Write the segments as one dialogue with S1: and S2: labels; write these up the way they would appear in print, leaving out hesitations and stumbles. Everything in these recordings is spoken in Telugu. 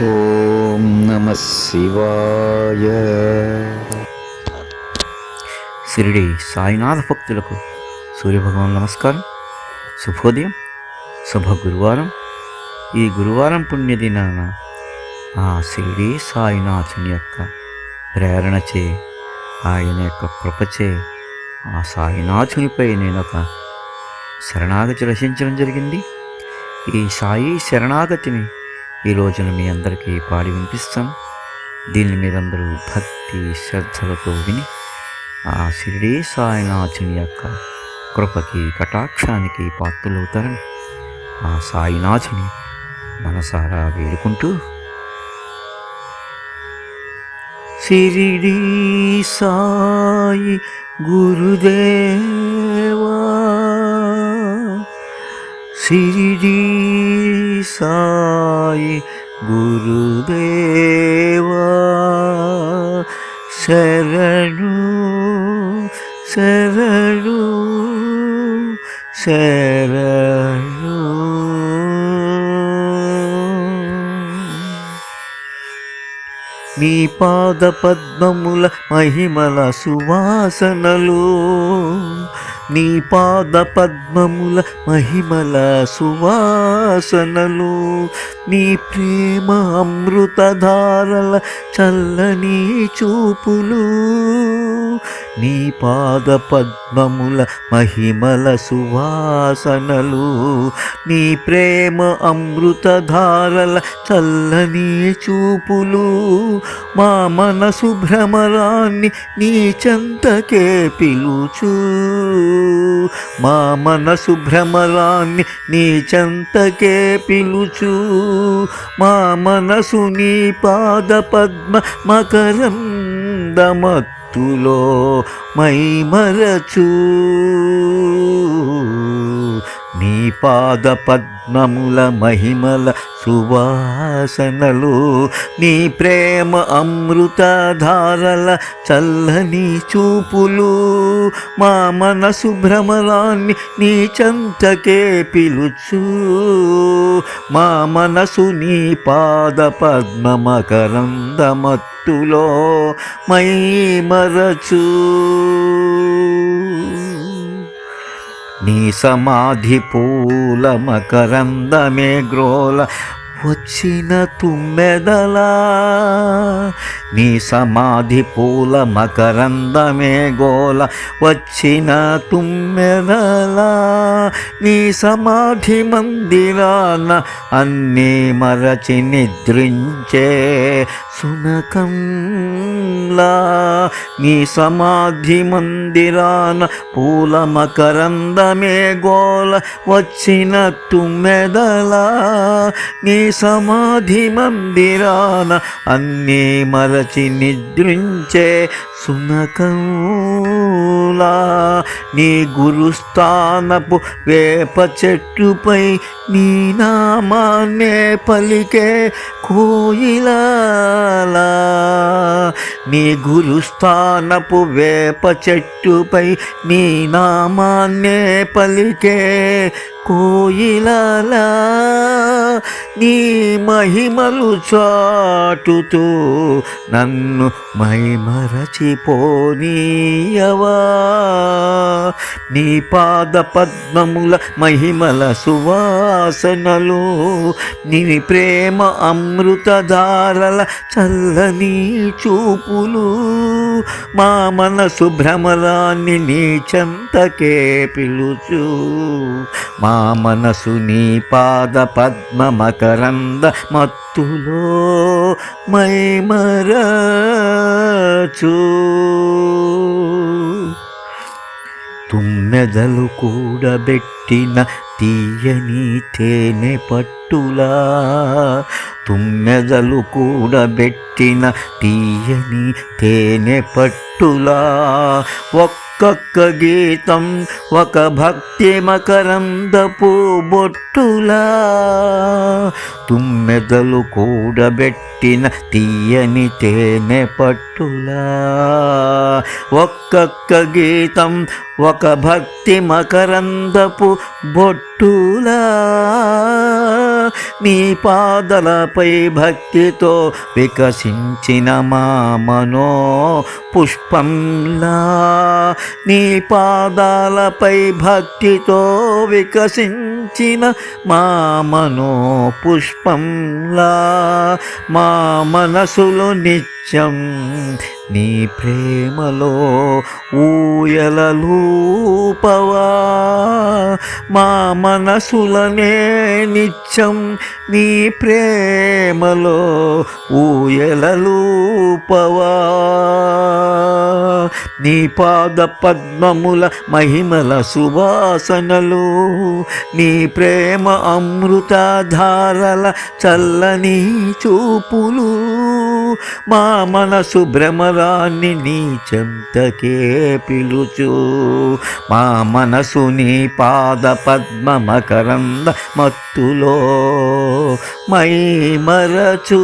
S1: ఓం నమ శివాయ. షిరిడి సాయినాథ భక్తులకు సూర్యభగవాన్ నమస్కారం. శుభోదయం, శుభ గురువారం. ఈ గురువారం పుణ్యదినాన ఆ షిరిడి సాయినాథుని యొక్క ప్రేరణచే, ఆయన యొక్క కృపచే ఆ సాయినాథునిపై నేను ఒక శరణాగతి రచించడం జరిగింది. ఈ సాయి శరణాగతిని ఈ రోజున మీ అందరికీ పాడి వినిపిస్తాను. దీన్ని మీరందరూ భక్తి శ్రద్ధలతో విని ఆ షిరిడి సాయినాథుని యొక్క కృపకి కటాక్షానికి పాత్రులవుతారని ఆ సాయినాథుని మనసారా వేడుకుంటూ, షిరిడి సాయి గురుదేవా, షిరిడి సాయి గురుదేవా, శరణు శరణు శరణు. నీ పాద పద్మముల మహిమల సువాసనలు, నీ పాద పద్మముల మహిమల సువాసనలు, నీ ప్రేమ అమృతధారల చల్లని చూపులు, నీ పాద పద్మముల మహిమల సువాసనలు, నీ ప్రేమ అమృతధారల చల్లని చూపులు, మా మనసు భ్రమరాన్ని నీ చెంతకే పిలుచు, మా మనసు భ్రమరాన్ని నీ చెంతకే పిలుచు, మా మనసు నీ పాద పద్మ మకరందమత్తులో మైమరచు, నీ పాద పద్మముల మహిమల సువాసనలు, నీ ప్రేమ అమృతధారల చల్లని చూపులు, మా మనసు భ్రమరాన్ని నీ చెంతకే పిలుచు, మా మనసు నీ పాద పద్మ మకరందమత్తులో మైమరచు. నీ సమాధి పూల మకరందమే గ్రోల వచ్చిన తుమ్మెదలా, నీ సమాధి పూల మకరందమే గోల వచ్చిన తుమ్మెదలా, నీ సమాధి మందిరాన అన్నీ మరచి నిద్రించే సునకంలా, నీ సమాధి మందిరాన పూల మకరందమే గోల వచ్చిన తుమ్మెదలా, నీ సమాధి మందిరాన అన్నీ మరచి నిద్రించే సునకంలా, నీ గురుస్థానపు వేప చెట్టుపై నీ నామాన్నే పలికే కోయిలలా, నీ గురుస్థానపు వేప చెట్టుపై నీ నామాన్నే పలికే కోయిలలా, నీ మహిమలు చాటుతూ నన్ను మైమరచిపోనీయవా, నీ పాద పద్మముల మహిమల సువాసనలు, నీ ప్రేమ అమృతధారల చల్లని చూపులు, మా మనసు భ్రమరాన్ని నీ చెంతకే పిలుచు, మా మనసు నీ పాద పద్మ మకరంద మత్తులో మైమరచు. తుమ్మెదలు కూడబెట్టిన తీయని తేనె పట్టులా, తుమ్మెదలు కూడబెట్టిన తీయని తేనె పట్టులా, ఒక్కొక్క గీతం ఒక భక్తి మకరందపు బొట్టులా, తుమ్మెదలు కూడబెట్టిన తీయని తేనె పట్టులా, ఒక్కొక్క గీతం ఒక భక్తి మకరందపు బొట్టులా, నీ పాదలపై భక్తితో వికసించిన మా మనో పుష్పంలా, నీ పాదాలపై భక్తితో వికసించిన మా మనో పుష్పంలా, మా మనసులో నిత్యం నీ ప్రేమలో ఊయలలూపవా, మా మనసులనే నిత్యం నీ ప్రేమలో ఊయలలూపవా. నీ పాద పద్మముల మహిమల సువాసనలు, నీ ప్రేమ అమృతధారల చల్లని చూపులు, మా మనసు భ్రమరాన్ని నీ చెంతకే పిలుచు, మా మనసు నీ పాద పద్మ మకరంద మత్తులో మైమరచు.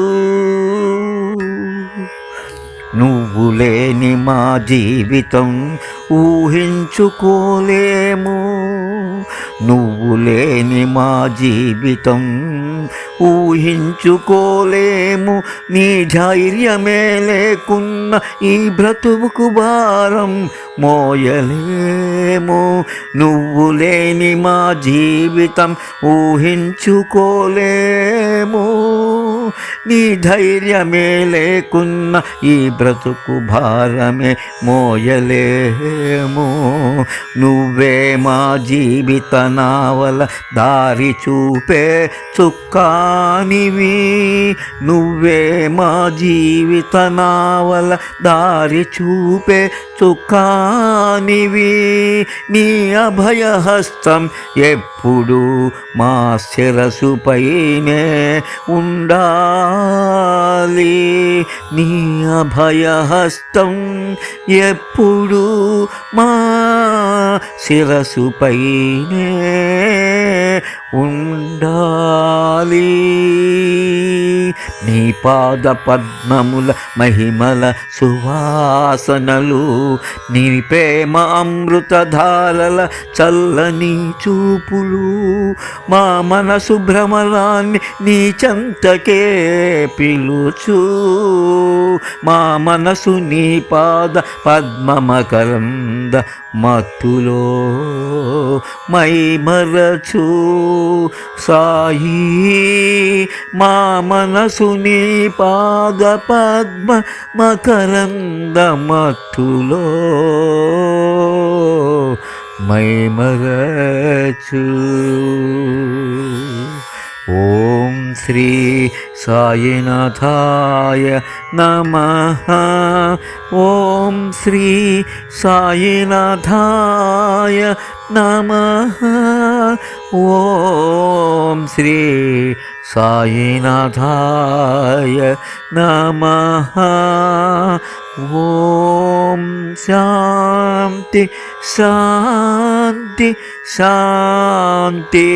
S1: నువ్వు లేని మా జీవితం ఊహించుకోలేము, నువ్వు లేని మా జీవితం ఊహించుకోలేము, నీ ధైర్యమే లేకున్న ఈ బ్రతుకు భారం మోయలేము. నువ్వు లేని మా జీవితం ఊహించుకోలేము, నీ ధైర్యమే లేకున్న ఈ బ్రతుకు భారమే మోయలేము. నువ్వే మా జీవిత నావల దారి చూపే చుక్కానివి, నువ్వే మా జీవిత నావల దారి చూపే చుక్కానివి, నీ అభయహస్తం ఎప్పుడు మా శిరసుపైనే ఉండాలి, నీ అభయహస్తం ఎప్పుడు మా శిరసుపైనే ఉండాలి. నీ పాద పద్మముల మహిమల సువాసనలు, నీ ప్రేమ అమృతధారల చల్లని చూపులు, మా మనసు భ్రమరాన్ని నీ చెంతకే పిలుచు, మా మనసు నీ పాద పద్మమకరంద మత్తులో మైమరచు. సాయి, మా మనసు నీ పాద పద్మ మకరంద మత్తులో మైమరచు. ఓం శ్రీ సాయినాథాయ నమః. ఓం శ్రీ సాయినాథాయ నమః. ఓం శ్రీ సాయినాథాయ నమః. ఓం శాంతి శాంతి శాంతి.